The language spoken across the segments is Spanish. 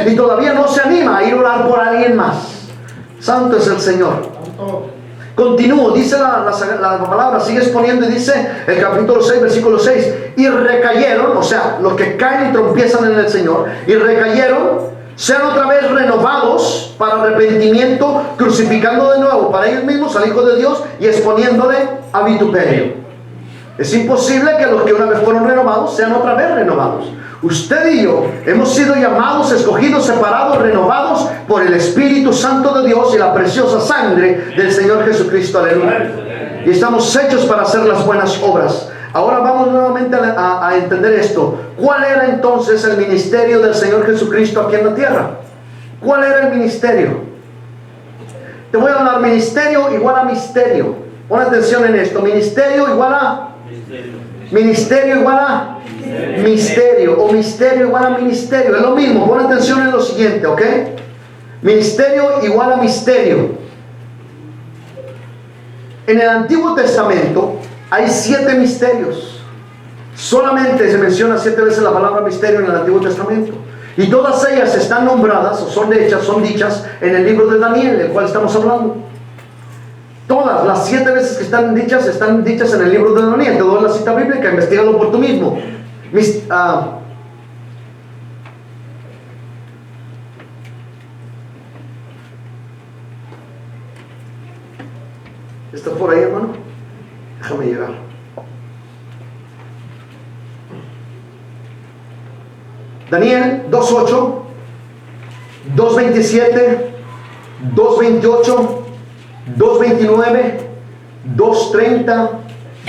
y todavía no se anima a ir a orar por alguien más. Santo es el Señor. Continúo, dice la palabra, sigue exponiendo y dice el capítulo 6, versículo 6, y recayeron, o sea, los que caen y tropiezan en el Señor, y recayeron, sean otra vez renovados para arrepentimiento, crucificando de nuevo para ellos mismos al Hijo de Dios y exponiéndole a vituperio. Es imposible que los que una vez fueron renovados sean otra vez renovados. Usted y yo hemos sido llamados, escogidos, separados, renovados por el Espíritu Santo de Dios y la preciosa sangre del Señor Jesucristo. Aleluya. Y estamos hechos para hacer las buenas obras. Ahora vamos nuevamente a entender esto. ¿Cuál era entonces el ministerio del Señor Jesucristo aquí en la tierra? ¿Cuál era el ministerio? Te voy a hablar ministerio igual a misterio. Pon atención en esto. Ministerio igual a ministerio igual a misterio, o misterio igual a ministerio. Es lo mismo. Pon atención en lo siguiente, ¿ok? Ministerio igual a misterio. En el Antiguo Testamento hay 7 misterios. Solamente se menciona 7 veces la palabra misterio en el Antiguo Testamento. Y todas ellas están nombradas, o son dichas en el libro de Daniel, del cual estamos hablando. Todas las 7 veces que están dichas en el libro de Daniel. Te doy la cita bíblica, investígalo por tú mismo. ¿Está por ahí, hermano? Déjame llegar. Daniel 2:8, 2:27, 2:28, 2:29, 2:30,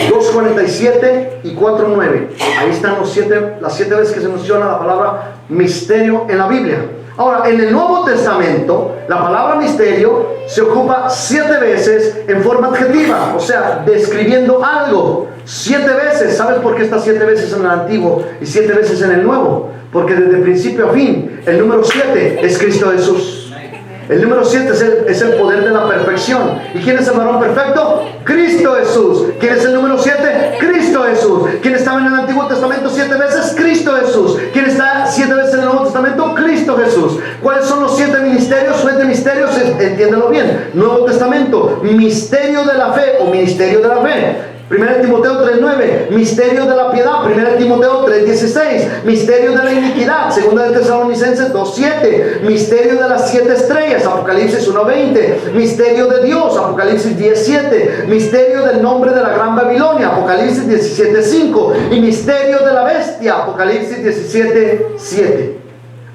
2:47 y 4:9. Ahí están las 7 veces que se menciona la palabra misterio en la Biblia. Ahora, en el Nuevo Testamento, la palabra misterio se ocupa 7 veces en forma adjetiva, o sea, describiendo algo. 7 veces. ¿Sabes por qué está 7 veces en el Antiguo y 7 veces en el Nuevo? Porque desde principio a fin, el número 7 es Cristo Jesús. El número 7 es el poder de la perfección. ¿Y quién es el varón perfecto? Cristo Jesús. ¿Quién es el número 7? Cristo Jesús. ¿Quién estaba en el Antiguo Testamento 7 veces? Cristo Jesús. ¿Quién está 7 veces en el Nuevo Testamento? Cristo Jesús. ¿Cuáles son los 7 ministerios? 7 misterios, entiéndelo bien. Nuevo Testamento, misterio de la fe o ministerio de la fe. 1 Timoteo 3:9, misterio de la piedad. 1 Timoteo 3:16, misterio de la iniquidad. 2 de Tesalonicenses 2:7, misterio de las 7 estrellas. Apocalipsis 1:20, misterio de Dios. Apocalipsis 10:7, misterio del nombre de la gran Babilonia. Apocalipsis 17:5 y misterio de la bestia. Apocalipsis 17:7.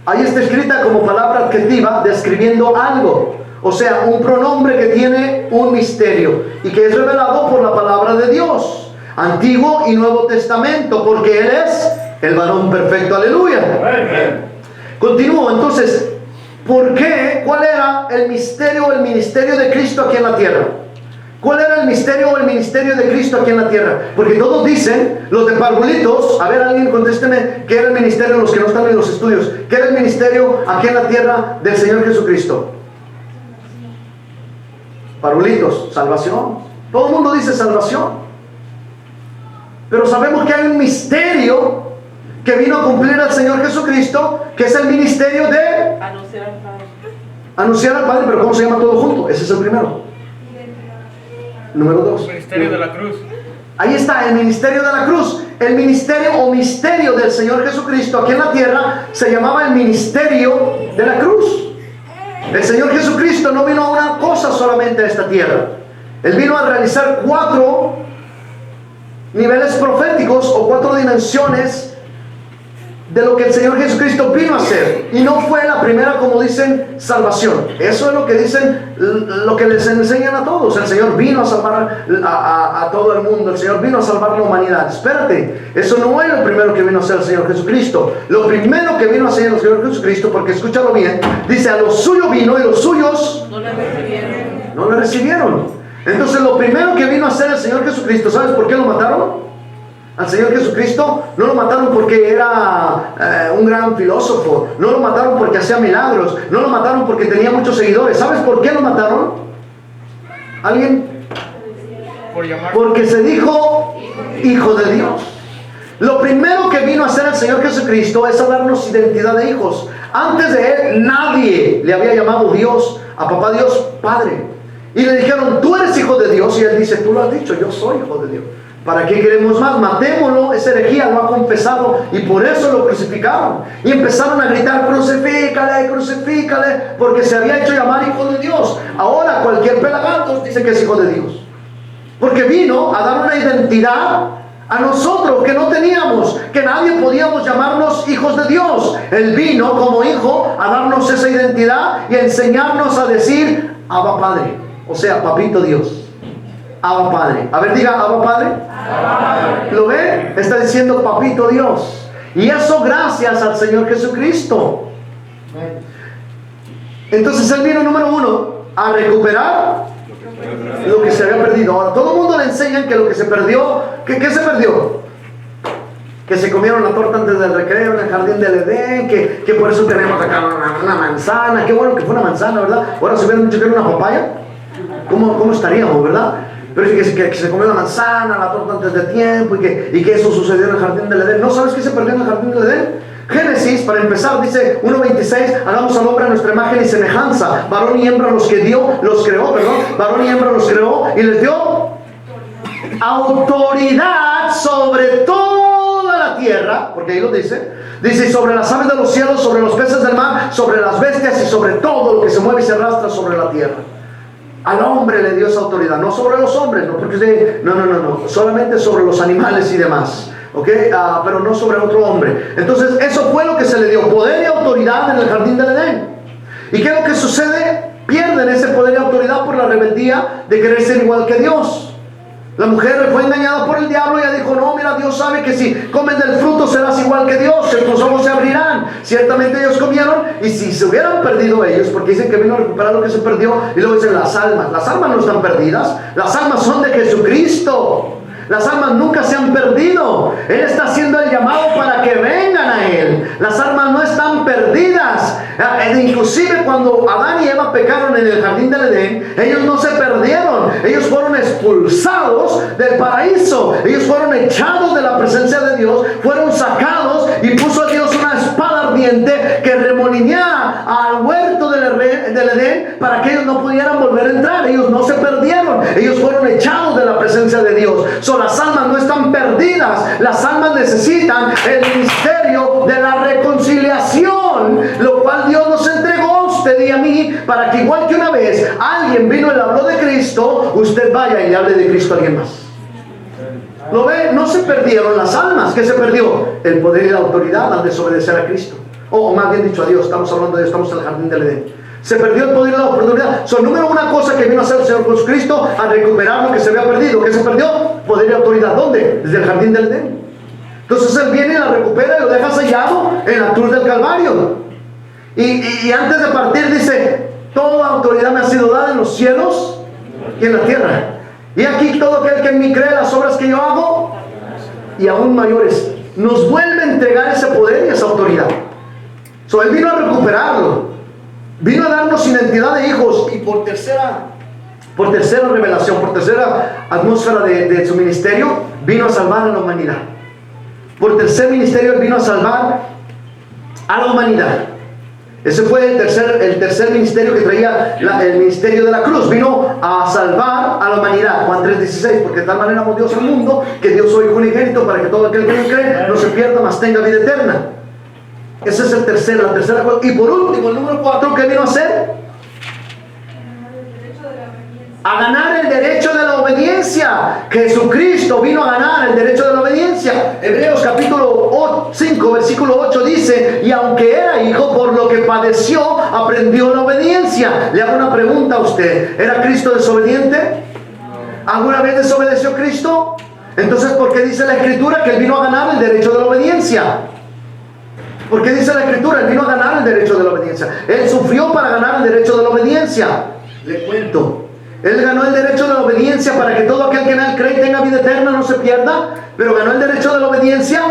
Ahí está escrita como palabra adjetiva describiendo algo. O sea, un pronombre que tiene un misterio y que es revelado por la palabra de Dios, Antiguo y Nuevo Testamento, porque Él es el varón perfecto. Aleluya. Continúo. Entonces, ¿por qué? ¿Cuál era el misterio o el ministerio de Cristo aquí en la tierra? ¿Cuál era el misterio o el ministerio de Cristo aquí en la tierra? Porque todos dicen, los de parvulitos, a ver, alguien contésteme, ¿qué era el ministerio, los que no están en los estudios? ¿Qué era el ministerio aquí en la tierra del Señor Jesucristo? Parvulitos, salvación. Todo el mundo dice salvación. Pero sabemos que hay un misterio que vino a cumplir al Señor Jesucristo, que es el ministerio de anunciar al Padre. Anunciar al Padre, pero ¿cómo se llama todo junto? Ese es el primero. Número 2. El ministerio de la cruz. Ahí está, el ministerio de la cruz. El ministerio o misterio del Señor Jesucristo aquí en la tierra se llamaba el ministerio de la cruz. El Señor Jesucristo no vino a una cosa solamente a esta tierra. Él vino a realizar 4 niveles proféticos o 4 dimensiones de lo que el Señor Jesucristo vino a hacer. Y no fue la primera, como dicen, salvación. Eso es lo que dicen, lo que les enseñan a todos. El Señor vino a salvar a todo el mundo. El Señor vino a salvar la humanidad. Espérate, eso no es lo primero que vino a hacer el Señor Jesucristo. Lo primero que vino a hacer el Señor Jesucristo, porque escúchalo bien, dice, a los suyos vino y los suyos no le recibieron. No le recibieron. Entonces lo primero que vino a hacer el Señor Jesucristo, ¿sabes por qué lo mataron? Al Señor Jesucristo no lo mataron porque era un gran filósofo, no lo mataron porque hacía milagros, no lo mataron porque tenía muchos seguidores. ¿Sabes por qué lo mataron? ¿Alguien? Porque se dijo Hijo de Dios. Lo primero que vino a hacer el Señor Jesucristo es a darnos identidad de hijos. Antes de Él, nadie le había llamado Dios, a papá Dios, Padre. Y le dijeron, tú eres hijo de Dios. Y Él dice, tú lo has dicho, yo soy hijo de Dios. ¿Para qué queremos más? Matémoslo, es herejía, lo ha confesado. Y por eso lo crucificaron. Y empezaron a gritar, crucifícale, crucifícale, porque se había hecho llamar hijo de Dios. Ahora cualquier pelagatos dice que es hijo de Dios. Porque vino a dar una identidad a nosotros que no teníamos, que nadie podíamos llamarnos hijos de Dios. Él vino como hijo a darnos esa identidad y a enseñarnos a decir Abba Padre, o sea, papito Dios. Abba Padre. A ver, diga Abba Padre. Abba. ¿Lo ve? Está diciendo papito Dios. Y eso gracias al Señor Jesucristo. Entonces Él vino, número uno, a recuperar lo que se había perdido. Ahora, todo el mundo le enseñan que lo que se perdió, ¿qué se perdió? Que se comieron la torta antes del recreo en el jardín del Edén, que por eso tenemos acá una manzana. Qué bueno que fue una manzana, ¿verdad? Ahora, si hubieran dicho que era una papaya, ¿cómo estaríamos, verdad? Pero es que se comió la manzana, la torta antes de tiempo, y que eso sucedió en el jardín del Edén. ¿No sabes qué se perdió en el jardín del Edén? Génesis, para empezar, dice 1:26, hagamos al hombre a nuestra imagen y semejanza. Varón y hembra los creó, varón y hembra los creó y les dio autoridad sobre toda la tierra, porque ahí lo dice, sobre las aves de los cielos, sobre los peces del mar, sobre las bestias y sobre todo lo que se mueve y se arrastra sobre la tierra. Al hombre le dio esa autoridad, no sobre los hombres, no, porque no, solamente sobre los animales y demás. Pero no sobre otro hombre. Entonces eso fue lo que se le dio, poder y autoridad en el jardín del Edén. ¿Y qué es lo que sucede? Pierden ese poder y autoridad por la rebeldía de querer ser igual que Dios. La mujer fue engañada por el diablo y ella dijo, no, mira, Dios sabe que si comes del fruto serás igual que Dios, tus ojos se abrirán. Ciertamente ellos comieron, y si se hubieran perdido ellos, porque dicen que vino a recuperar lo que se perdió, y luego dicen las almas no están perdidas, las almas son de Jesucristo. Las almas nunca se han perdido. Él está haciendo el llamado para que vengan a Él. Las almas no están perdidas. Inclusive cuando Adán y Eva pecaron en el jardín del Edén, ellos no se perdieron. Ellos fueron expulsados del paraíso. Ellos fueron echados de la presencia de Dios. Fueron sacados y puso a Dios una espada ardiente que remolineara al huerto del Edén para que ellos no pudieran volver a entrar. Ellos no se perdieron. Ellos fueron echados de la presencia de Dios. Las almas no están perdidas. Las almas necesitan el ministerio de la reconciliación, lo cual Dios nos entregó a usted y a mí, para que igual que una vez alguien vino y le habló de Cristo, usted vaya y le hable de Cristo a alguien más. ¿Lo ve? No se perdieron las almas. ¿Qué se perdió? El poder y la autoridad al desobedecer a Cristo, o más bien dicho a Dios. Estamos hablando de Dios, estamos en el jardín del Edén. Se perdió el poder y la oportunidad. Número una cosa que vino a hacer el Señor Jesucristo, a recuperar lo que se había perdido. ¿Qué se perdió? Poder y autoridad. ¿Dónde? Desde el jardín del Edén. Entonces Él viene y la recupera y lo deja sellado en la cruz del Calvario. Y antes de partir dice, toda autoridad me ha sido dada en los cielos y en la tierra. Y aquí todo aquel que en mí cree las obras que yo hago, y aún mayores. Nos vuelve a entregar ese poder y esa autoridad. Él vino a recuperarlo. Vino a darnos identidad de hijos, y por tercera revelación, por tercera atmósfera de su ministerio, vino a salvar a la humanidad. Por tercer ministerio Él vino a salvar a la humanidad. Ese fue el tercer ministerio que traía el ministerio de la cruz. Vino a salvar a la humanidad. Juan 3:16, porque de tal manera amó Dios al mundo, que dio su Hijo unigénito, para que todo aquel que en él cree no se pierda, mas tenga vida eterna. Ese es la tercera cosa. Y por último, el número 4, ¿qué vino a hacer? A ganar el derecho de la obediencia. Jesucristo vino a ganar el derecho de la obediencia. Hebreos capítulo 5, versículo 8 dice, y aunque era hijo, por lo que padeció, aprendió la obediencia. Le hago una pregunta a usted. ¿Era Cristo desobediente? ¿Alguna vez desobedeció Cristo? Entonces, ¿por qué dice la Escritura que Él vino a ganar el derecho de la obediencia? Porque dice la Escritura, Él vino a ganar el derecho de la obediencia. Él sufrió para ganar el derecho de la obediencia. Le cuento. Él ganó el derecho de la obediencia para que todo aquel que en Él cree y tenga vida eterna no se pierda. Pero ganó el derecho de la obediencia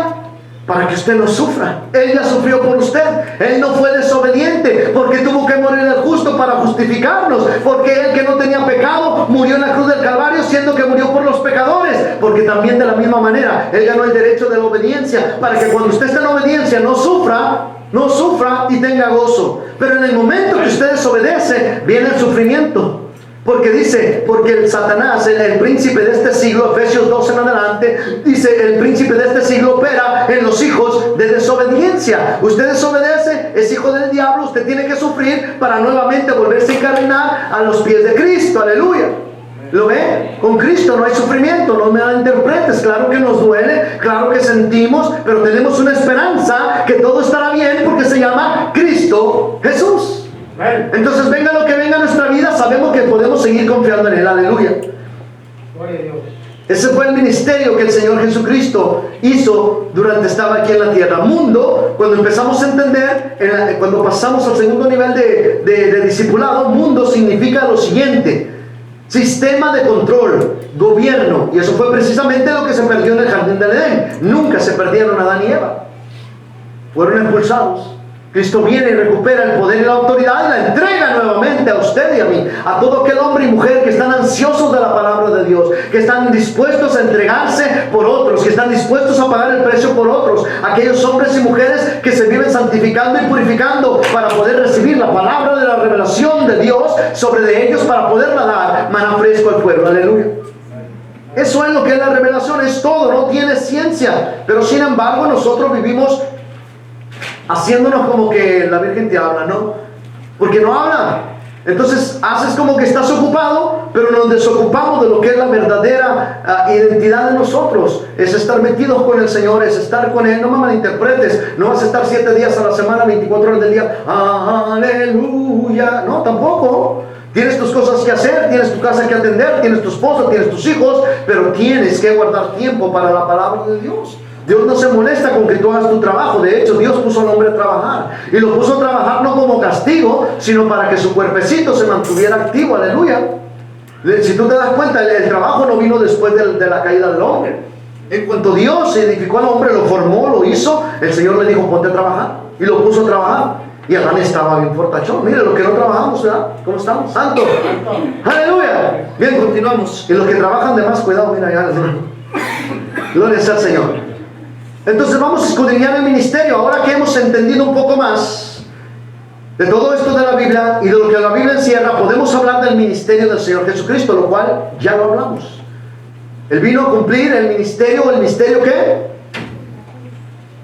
para que usted no sufra. Él ya sufrió por usted. Él no fue desobediente porque tuvo que morir el justo Cristo para justificarnos, porque Él que no tenía pecado murió en la cruz del Calvario, siendo que murió por los pecadores, porque también de la misma manera Él ganó el derecho de la obediencia, para que cuando usted esté en obediencia no sufra y tenga gozo. Pero en el momento que usted desobedece, viene el sufrimiento. Porque dice, porque el Satanás, el príncipe de este siglo, Efesios 2 en adelante, dice, el príncipe de este siglo opera en los hijos de desobediencia. Usted desobedece, es hijo del diablo, usted tiene que sufrir para nuevamente volverse a encarnar a los pies de Cristo. Aleluya. ¿Lo ve? Con Cristo no hay sufrimiento, no me malinterpretes. Claro que nos duele, claro que sentimos, pero tenemos una esperanza que todo estará bien porque se llama Cristo Jesús. Entonces venga lo que venga a nuestra vida, sabemos que podemos seguir confiando en Él. Aleluya. Gloria a Dios. Ese fue el ministerio que el Señor Jesucristo hizo durante estaba aquí en la tierra. Mundo, cuando empezamos a entender, cuando pasamos al segundo nivel de discipulado, mundo significa lo siguiente: sistema de control, gobierno. Y eso fue precisamente lo que se perdió en el jardín del Edén. Nunca se perdieron Adán y Eva, fueron expulsados. Cristo viene y recupera el poder y la autoridad y la entrega nuevamente a usted y a mí, a todo aquel hombre y mujer que están ansiosos de la palabra de Dios, que están dispuestos a entregarse por otros, que están dispuestos a pagar el precio por otros, aquellos hombres y mujeres que se viven santificando y purificando para poder recibir la palabra de la revelación de Dios sobre de ellos, para poderla dar maná fresco al pueblo. Aleluya. Eso es lo que es la revelación, es todo, no tiene ciencia, pero sin embargo nosotros vivimos haciéndonos como que la Virgen te habla, ¿no? Porque no habla. Entonces haces como que estás ocupado, pero nos desocupamos de lo que es la verdadera identidad de nosotros. Es estar metidos con el Señor, es estar con Él. No me malinterpretes, no vas a estar 7 días a la semana, 24 horas del día, aleluya. No, tampoco. Tienes tus cosas que hacer, tienes tu casa que atender, tienes tu esposa, tienes tus hijos, pero tienes que guardar tiempo para la palabra de Dios. Dios no se molesta con que tú hagas tu trabajo. De hecho, Dios puso al hombre a trabajar, y lo puso a trabajar no como castigo, sino para que su cuerpecito se mantuviera activo. Aleluya. Si tú te das cuenta, el trabajo no vino después de la caída del hombre. En cuanto Dios edificó al hombre, lo formó, lo hizo, el Señor le dijo: ponte a trabajar, y lo puso a trabajar. Y Adán estaba bien fortachón. Mire, los que no trabajamos, ¿verdad? ¿Cómo estamos? ¡Santo! ¡Aleluya! Bien, continuamos. Y los que trabajan de más, cuidado, mira ya. Gloria sea al Señor. Entonces vamos a escudriñar el ministerio. Ahora que hemos entendido un poco más de todo esto de la Biblia y de lo que la Biblia encierra, podemos hablar del ministerio del Señor Jesucristo, lo cual ya lo hablamos. Él vino a cumplir el ministerio. ¿El ministerio qué?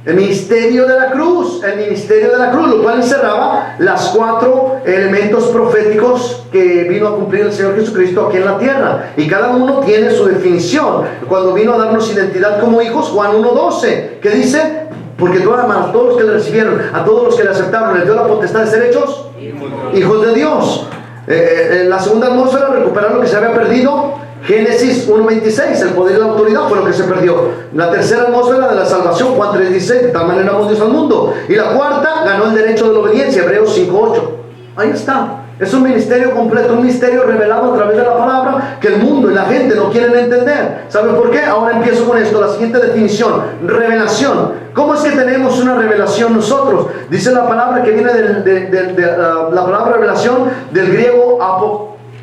El ministerio de la cruz. El ministerio de la cruz, lo cual encerraba las 4 elementos proféticos que vino a cumplir el Señor Jesucristo aquí en la tierra. Y cada uno tiene su definición. Cuando vino a darnos identidad como hijos, Juan 1:12, ¿qué dice? Porque a todos los que le recibieron, a todos los que le aceptaron, les dio la potestad de ser hechos hijos de Dios. La segunda atmósfera, recuperar lo que se había perdido. Génesis 1:26, el poder y la autoridad fue lo que se perdió. La tercera atmósfera de la salvación, Juan 3:16, de tal manera amó Dios al mundo. Y la cuarta, ganó el derecho de la obediencia, Hebreos 5:8. Ahí está. Es un ministerio completo, un ministerio revelado a través de la palabra que el mundo y la gente no quieren entender. ¿Saben por qué? Ahora empiezo con esto, la siguiente definición: revelación. ¿Cómo es que tenemos una revelación nosotros? Dice la palabra que viene la palabra revelación del griego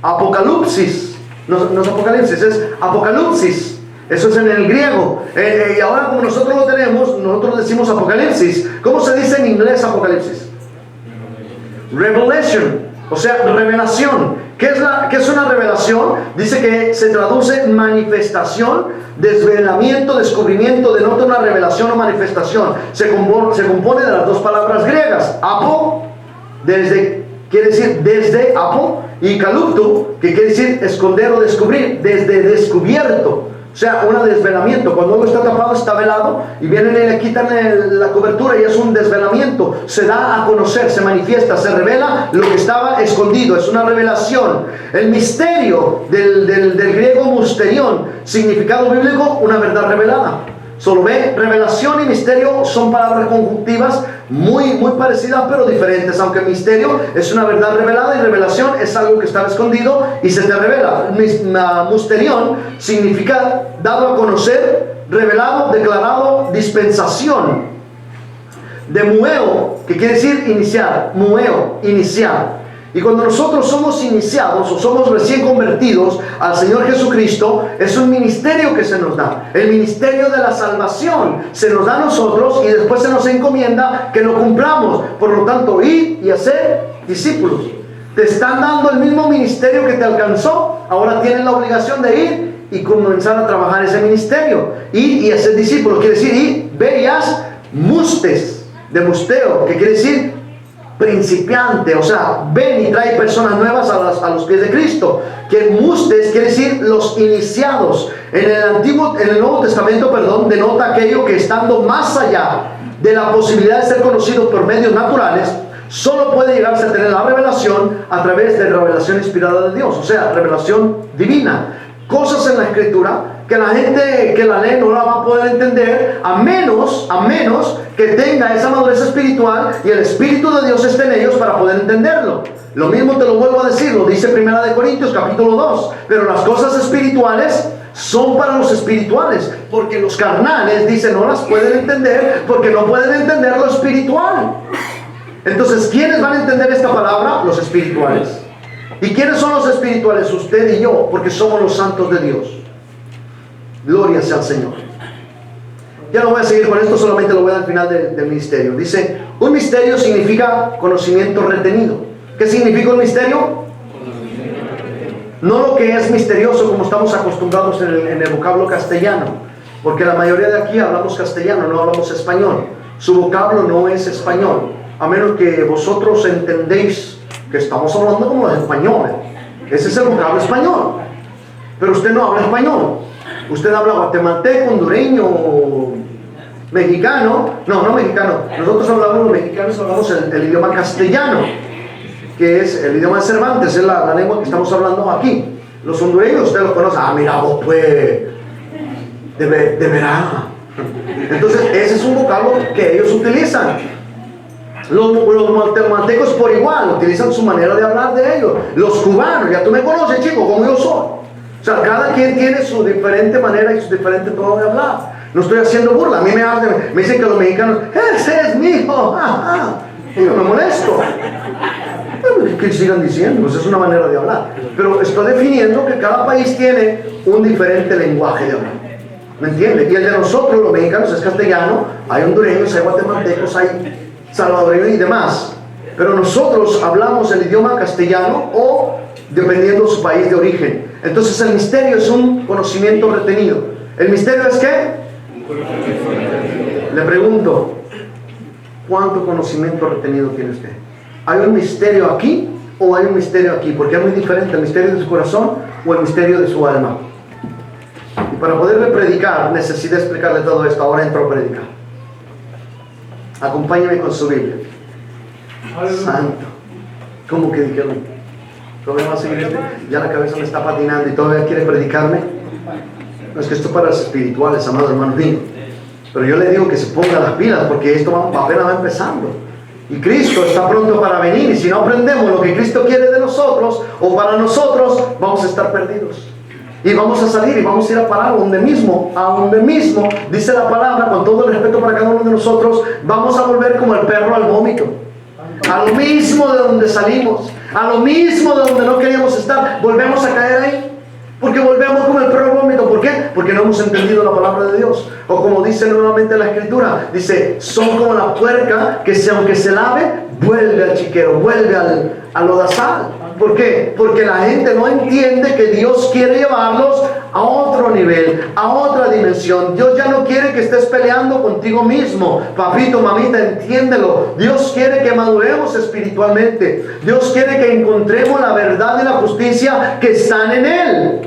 apocalipsis. No es apocalipsis, es apocalipsis. Eso es en el griego. Y ahora, como nosotros lo tenemos, nosotros decimos apocalipsis. ¿Cómo se dice en inglés apocalipsis? Revelation. O sea, revelación. ¿Qué es una revelación? Dice que se traduce en manifestación, desvelamiento, descubrimiento. Denota una revelación o manifestación. Se compone de las 2 palabras griegas. Apo, quiere decir desde, apo, y calupto, que quiere decir esconder o descubrir, desde descubierto. O sea, un desvelamiento. Cuando algo está tapado, está velado, y vienen y le quitan la cobertura, y es un desvelamiento. Se da a conocer, se manifiesta, se revela lo que estaba escondido. Es una revelación. El misterio del griego musterión, significado bíblico, una verdad revelada. Solo ve, revelación y misterio son palabras conjuntivas muy parecidas pero diferentes, aunque misterio es una verdad revelada y revelación es algo que estaba escondido y se te revela. Musterión significa dado a conocer, revelado, declarado, dispensación. De mueo, que quiere decir iniciar, mueo, iniciar. Y cuando nosotros somos iniciados o somos recién convertidos al Señor Jesucristo, es un ministerio que se nos da. El ministerio de la salvación se nos da a nosotros y después se nos encomienda que lo cumplamos. Por lo tanto, ir y hacer discípulos. Te están dando el mismo ministerio que te alcanzó. Ahora tienes la obligación de ir y comenzar a trabajar ese ministerio. Ir y hacer discípulos. Quiere decir, ir, ve y haz mustes, de musteo, que quiere decir principiante, o sea, ven y trae personas nuevas a los pies de Cristo. Que mustes quiere decir los iniciados. En el Nuevo Testamento, denota aquello que estando más allá de la posibilidad de ser conocido por medios naturales, solo puede llegarse a tener la revelación a través de revelación inspirada de Dios, o sea, revelación divina. Cosas en la Escritura que la gente que la lee no la va a poder entender a menos que tenga esa madurez espiritual y el Espíritu de Dios esté en ellos para poder entenderlo. Lo mismo te lo vuelvo a decir, lo dice 1 Corintios capítulo 2. Pero las cosas espirituales son para los espirituales, porque los carnales, dice, no las pueden entender porque no pueden entender lo espiritual. Entonces, ¿quiénes van a entender esta palabra? Los espirituales. ¿Y quiénes son los espirituales? Usted y yo, porque somos los santos de Dios. Gloria sea al Señor. Ya no voy a seguir con esto, solamente lo voy a dar al final del ministerio. Dice, un misterio significa conocimiento retenido. ¿Qué significa un misterio? No lo que es misterioso como estamos acostumbrados en el vocablo castellano, porque la mayoría de aquí hablamos castellano, no hablamos español. Su vocablo no es español, a menos que vosotros entendéis que estamos hablando como los españoles. Ese es el vocablo español. Pero usted no habla español. Usted habla guatemalteco, hondureño, mexicano. No mexicano. Nosotros hablamos, los mexicanos hablamos el idioma castellano, que es el idioma de Cervantes, es la lengua que estamos hablando aquí. Los hondureños, usted los conoce. Ah, mira vos, pues, de verano. Entonces, ese es un vocablo que ellos utilizan. Los guatemaltecos por igual utilizan su manera de hablar de ellos. Los cubanos, ya tú me conoces, chico, como yo soy. O sea, cada quien tiene su diferente manera y su diferente tono de hablar. No estoy haciendo burla. A mí me dicen que los mexicanos, ese es mi hijo. Y yo me molesto. Que sigan diciendo, pues es una manera de hablar. Pero estoy definiendo que cada país tiene un diferente lenguaje de hablar. ¿Me entiendes? Y el de nosotros, los mexicanos, es castellano. Hay hondureños, hay guatemaltecos, hay salvadoreños y demás. Pero nosotros hablamos el idioma castellano o dependiendo de su país de origen. Entonces el misterio es un conocimiento retenido. ¿El misterio es qué? Le pregunto, ¿cuánto conocimiento retenido tiene usted? ¿Hay un misterio aquí o hay un misterio aquí? Porque es muy diferente el misterio de su corazón o el misterio de su alma. Y para poderle predicar, necesito explicarle todo esto. Ahora entro a predicar. Acompáñeme con su Biblia. Santo. ¿Cómo que dijeron? ¿Todavía va a seguir este? Ya la cabeza me está patinando y todavía quiere predicarme. No, es que esto es para los espirituales, amado hermano mío. Pero yo le digo que se ponga las pilas porque esto apenas va empezando. Y Cristo está pronto para venir. Y si no aprendemos lo que Cristo quiere de nosotros o para nosotros, vamos a estar perdidos. Y vamos a salir y vamos a ir a parar a donde mismo, dice la palabra, con todo el respeto para cada uno de nosotros, vamos a volver como el perro al vómito. A lo mismo de donde salimos, a lo mismo de donde no queríamos estar, volvemos a caer ahí. Porque volvemos como el perro al vómito. ¿Por qué? Porque no hemos entendido la palabra de Dios. O como dice nuevamente la Escritura, dice, son como la puerca que aunque se lave, vuelve al chiquero, vuelve al lodazal. ¿Por qué? Porque la gente no entiende que Dios quiere llevarlos a otro nivel, a otra dimensión. Dios ya no quiere que estés peleando contigo mismo. Papito, mamita, entiéndelo. Dios quiere que maduremos espiritualmente. Dios quiere que encontremos la verdad y la justicia que están en Él.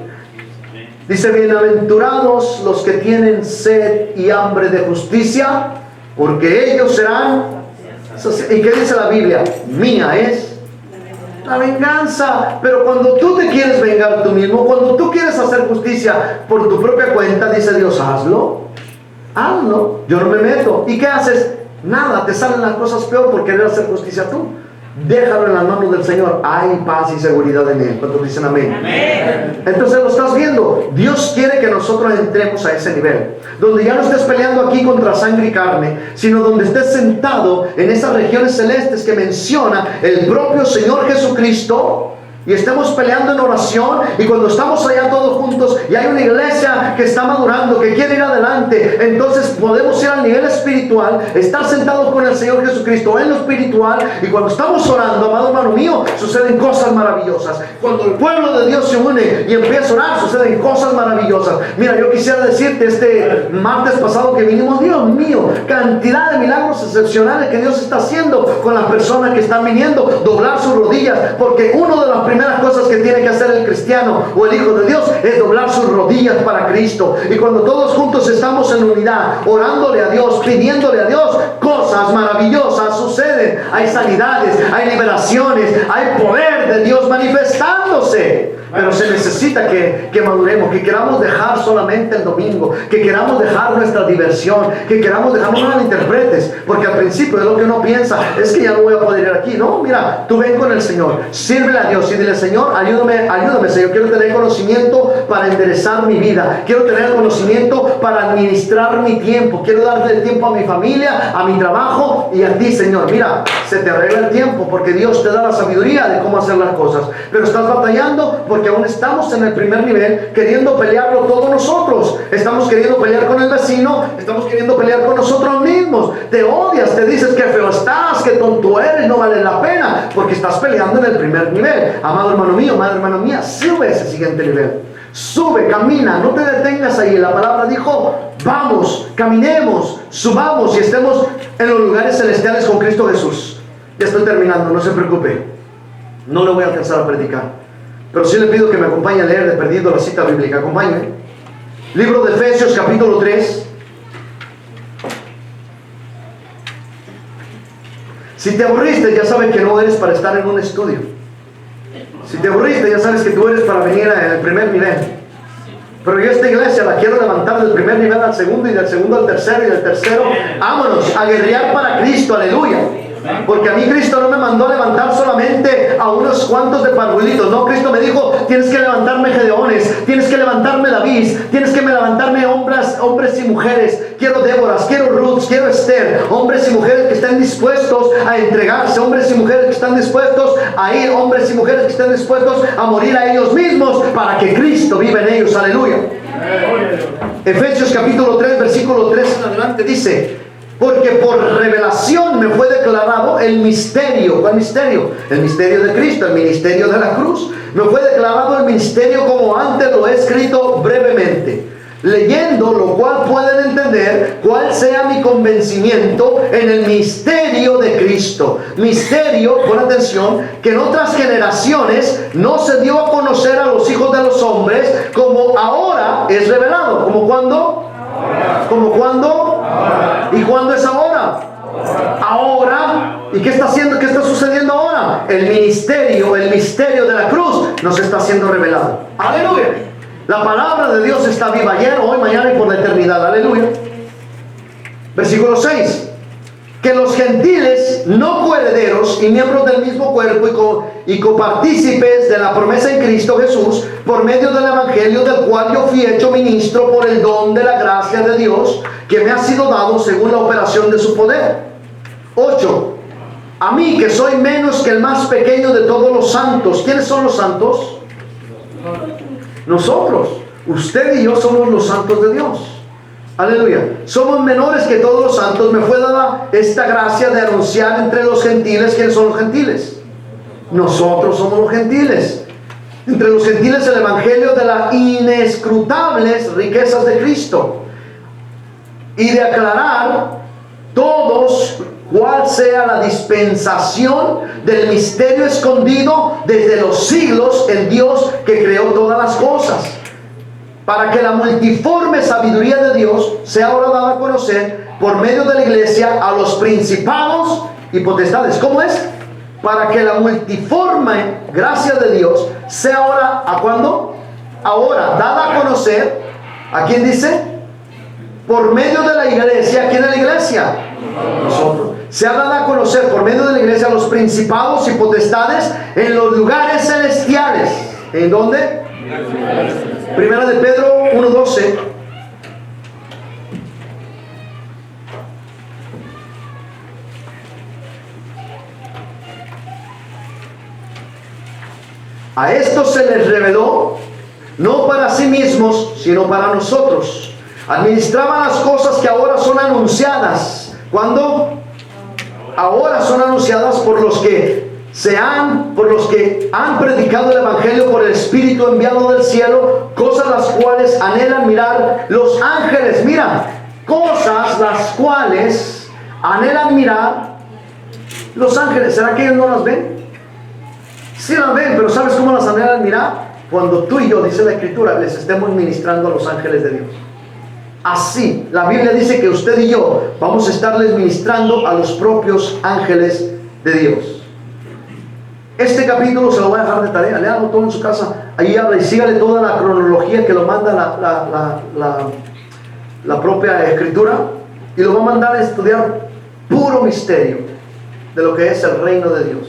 Dice, bienaventurados los que tienen sed y hambre de justicia, porque ellos serán... ¿Y qué dice la Biblia? Mía es la venganza. Pero cuando tú te quieres vengar tú mismo, cuando tú quieres hacer justicia por tu propia cuenta, dice Dios, hazlo, yo no me meto. ¿Y qué haces? Nada, te salen las cosas peor por querer hacer justicia tú. Déjalo en las manos del Señor. Hay paz y seguridad en Él. ¿Cuántos dicen amén? Amén. Entonces lo estás viendo. Dios quiere que nosotros entremos a ese nivel, donde ya no estés peleando aquí contra sangre y carne, sino donde estés sentado en esas regiones celestes que menciona el propio Señor Jesucristo, y estemos peleando en oración. Y cuando estamos allá todos juntos y hay una iglesia que está madurando, que quiere ir adelante, entonces podemos ir al nivel espiritual, estar sentados con el Señor Jesucristo en lo espiritual. Y cuando estamos orando, amado hermano mío, suceden cosas maravillosas. Cuando el pueblo de Dios se une y empieza a orar, suceden cosas maravillosas. Mira, yo quisiera decirte, este martes pasado que vinimos, Dios mío, cantidad de milagros excepcionales que Dios está haciendo con las personas que están viniendo, doblar sus rodillas, porque uno de las primeras cosas que tiene que hacer el cristiano o el hijo de Dios es doblar sus rodillas para Cristo. Y cuando todos juntos estamos en unidad, orándole a Dios, pidiéndole a Dios, cosas maravillosas suceden. Hay sanidades, hay liberaciones, hay poder de Dios manifestándose. Pero se necesita que maduremos, que queramos dejar solamente el domingo, que queramos dejar nuestra diversión, que queramos dejar, no me malinterpretes, porque al principio es lo que uno piensa, es que ya no voy a poder ir aquí. No, mira, tú ven con el Señor, sírvele a Dios y dile: Señor, ayúdame, Señor, quiero tener conocimiento para enderezar mi vida, quiero tener conocimiento para administrar mi tiempo, quiero darle el tiempo a mi familia, a mi trabajo y a ti, Señor. Mira, se te arregla el tiempo porque Dios te da la sabiduría de cómo hacer las cosas, pero estás batallando porque aún estamos en el primer nivel, queriendo pelearlo todos nosotros. Estamos queriendo pelear con el vecino, estamos queriendo pelear con nosotros mismos. Te odias, te dices que feo estás, que tonto eres, no vale la pena, porque estás peleando en el primer nivel. Amado hermano mío, madre hermana mía, sube a ese siguiente nivel. Sube, camina, no te detengas ahí. La palabra dijo: vamos, caminemos, subamos y estemos en los lugares celestiales con Cristo Jesús. Ya estoy terminando, no se preocupe, no le voy a alcanzar a predicar, pero sí le pido que me acompañe a leer de perdido la cita bíblica. Acompáñame. Libro de Efesios, capítulo 3. Si te aburriste, ya sabes que no eres para estar en un estudio. Si te aburriste, ya sabes que tú eres para venir al primer nivel. Pero yo esta iglesia la quiero levantar del primer nivel al segundo, y del segundo al tercero, y del tercero, vámonos, a guerrear para Cristo. Aleluya. Porque a mí Cristo no me mandó a levantar solamente a unos cuantos de parvuelitos. No, Cristo me dijo: tienes que levantarme gedeones, tienes que levantarme David, tienes que levantarme hombres y mujeres. Quiero Déboras, quiero Ruth, quiero Esther, hombres y mujeres que estén dispuestos a entregarse, hombres y mujeres que están dispuestos a ir, hombres y mujeres que estén dispuestos a morir a ellos mismos para que Cristo viva en ellos. Aleluya. Efesios capítulo 3, versículo 3 en adelante dice: porque por revelación me fue declarado el misterio. ¿Cuál misterio? El misterio de Cristo, el ministerio de la cruz. Me fue declarado el misterio, como antes lo he escrito brevemente, leyendo lo cual pueden entender cuál sea mi convencimiento en el misterio de Cristo. Misterio, pon atención, que en otras generaciones no se dio a conocer a los hijos de los hombres, como ahora es revelado. ¿Como cuándo? ¿Como cuándo? ¿Y cuándo es ahora? Ahora. ¿Y qué está haciendo? ¿Qué está sucediendo ahora? El misterio de la cruz nos está siendo revelado. Aleluya. La palabra de Dios está viva ayer, hoy, mañana y por la eternidad. Aleluya. Versículo 6. Que los gentiles, no coherederos y miembros del mismo cuerpo y copartícipes de la promesa en Cristo Jesús, por medio del evangelio, del cual yo fui hecho ministro por el don de la gracia de Dios que me ha sido dado según la operación de su poder. 8. A mí, que soy menos que el más pequeño de todos los santos. ¿Quiénes son los santos? Nosotros. Usted y yo somos los santos de Dios. Aleluya. Somos menores que todos los santos. Me fue dada esta gracia de anunciar entre los gentiles. ¿Quiénes son los gentiles? Nosotros somos los gentiles. Entre los gentiles el evangelio de las inescrutables riquezas de Cristo, y de aclarar todos cuál sea la dispensación del misterio escondido desde los siglos en Dios que creó todas las cosas, para que la multiforme sabiduría de Dios sea ahora dada a conocer por medio de la iglesia a los principados y potestades. ¿Cómo es? Para que la multiforme gracia de Dios sea ahora, ¿a cuándo? Ahora, dada a conocer. ¿A quién dice? Por medio de la iglesia. ¿Quién es la iglesia? Nosotros. se ha dado a conocer por medio de la iglesia a los principados y potestades en los lugares celestiales. ¿En dónde? Primera de Pedro 1:12. A estos se les reveló, no para sí mismos, sino para nosotros. Administraban las cosas que ahora son anunciadas. ¿Cuándo? Ahora son anunciadas por los que han predicado el Evangelio por el Espíritu enviado del cielo, cosas las cuales anhelan mirar los ángeles. Mira, cosas las cuales anhelan mirar los ángeles. ¿Será que ellos no las ven? Sí las ven, pero ¿sabes cómo las anhelan mirar? Cuando tú y yo, dice la Escritura, les estemos ministrando a los ángeles de Dios. Así, la Biblia dice que usted y yo vamos a estarles ministrando a los propios ángeles de Dios. Este capítulo se lo voy a dejar de tarea, léalo todo en su casa. Ahí habla y sígale toda la cronología que lo manda la propia Escritura, y lo va a mandar a estudiar puro misterio de lo que es el reino de Dios.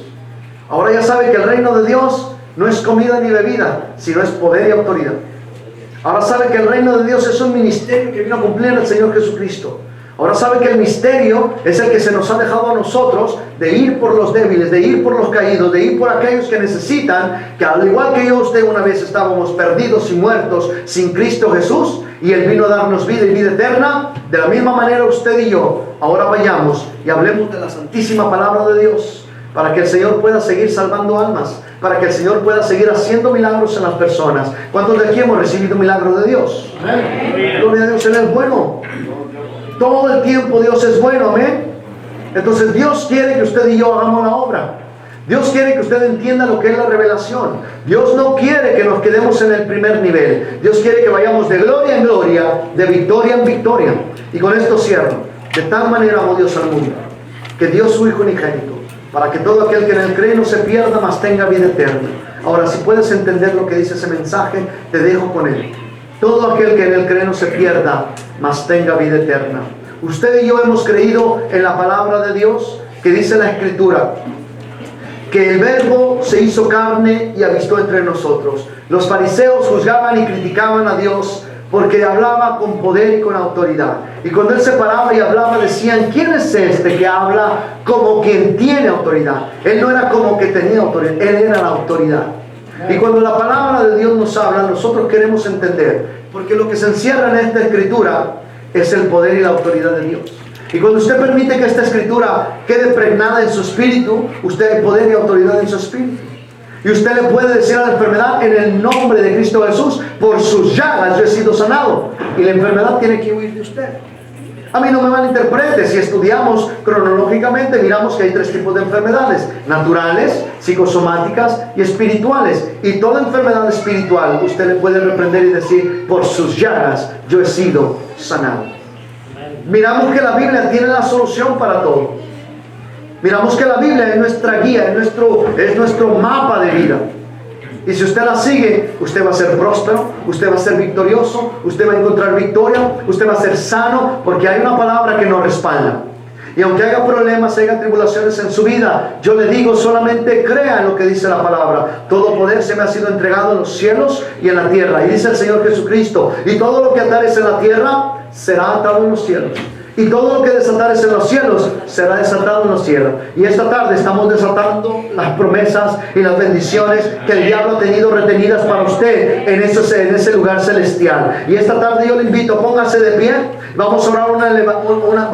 Ahora ya sabe que el reino de Dios no es comida ni bebida, sino es poder y autoridad. Ahora sabe que el reino de Dios es un ministerio que vino a cumplir el Señor Jesucristo. Ahora sabe que el misterio es el que se nos ha dejado a nosotros, de ir por los débiles, de ir por los caídos, de ir por aquellos que necesitan, que al igual que yo, usted una vez estábamos perdidos y muertos sin Cristo Jesús, y Él vino a darnos vida y vida eterna. De la misma manera usted y yo ahora vayamos y hablemos de la santísima palabra de Dios, para que el Señor pueda seguir salvando almas, para que el Señor pueda seguir haciendo milagros en las personas. ¿Cuántos de aquí hemos recibido milagro de Dios? Amén. Gloria a Dios, Él es bueno. Todo el tiempo Dios es bueno, amén. Entonces Dios quiere que usted y yo hagamos la obra. Dios quiere que usted entienda lo que es la revelación. Dios no quiere que nos quedemos en el primer nivel. Dios quiere que vayamos de gloria en gloria, de victoria en victoria. Y con esto cierro. De tal manera amó Dios al mundo, que dio su Hijo unigénito, para que todo aquel que en él cree no se pierda, mas tenga vida eterna. Ahora, si puedes entender lo que dice ese mensaje, te dejo con él. Todo aquel que en él cree no se pierda, mas tenga vida eterna. Usted y yo hemos creído en la palabra de Dios, que dice la Escritura, que el Verbo se hizo carne y habitó entre nosotros. Los fariseos juzgaban y criticaban a Dios porque hablaba con poder y con autoridad. Y cuando Él se paraba y hablaba, decían: ¿quién es este que habla como quien tiene autoridad? Él no era como que tenía autoridad, Él era la autoridad. Y cuando la palabra de Dios nos habla, nosotros queremos entender, porque lo que se encierra en esta Escritura es el poder y la autoridad de Dios. Y cuando usted permite que esta Escritura quede pregnada en su espíritu, usted hay poder y autoridad en su espíritu. Y usted le puede decir a la enfermedad: en el nombre de Cristo Jesús, por sus llagas yo he sido sanado. Y la enfermedad tiene que huir de usted. A mí no me malinterprete. Si estudiamos cronológicamente, miramos que hay tres tipos de enfermedades: naturales, psicosomáticas y espirituales. Y toda enfermedad espiritual usted le puede reprender y decir: por sus llagas yo he sido sanado. Miramos que la Biblia tiene la solución para todo. Miramos que la Biblia es nuestra guía, es nuestro mapa de vida. Y si usted la sigue, usted va a ser próspero, usted va a ser victorioso, usted va a encontrar victoria, usted va a ser sano, porque hay una palabra que nos respalda. Y aunque haya problemas, haya tribulaciones en su vida, yo le digo: solamente crea en lo que dice la palabra. Todo poder se me ha sido entregado en los cielos y en la tierra. Y dice el Señor Jesucristo: y todo lo que atares en la tierra será atado en los cielos, y todo lo que desatares en los cielos será desatado en los cielos. Y esta tarde estamos desatando las promesas y las bendiciones que el diablo ha tenido retenidas para usted en ese lugar celestial. Y esta tarde yo le invito: póngase de pie. Vamos a orar vamos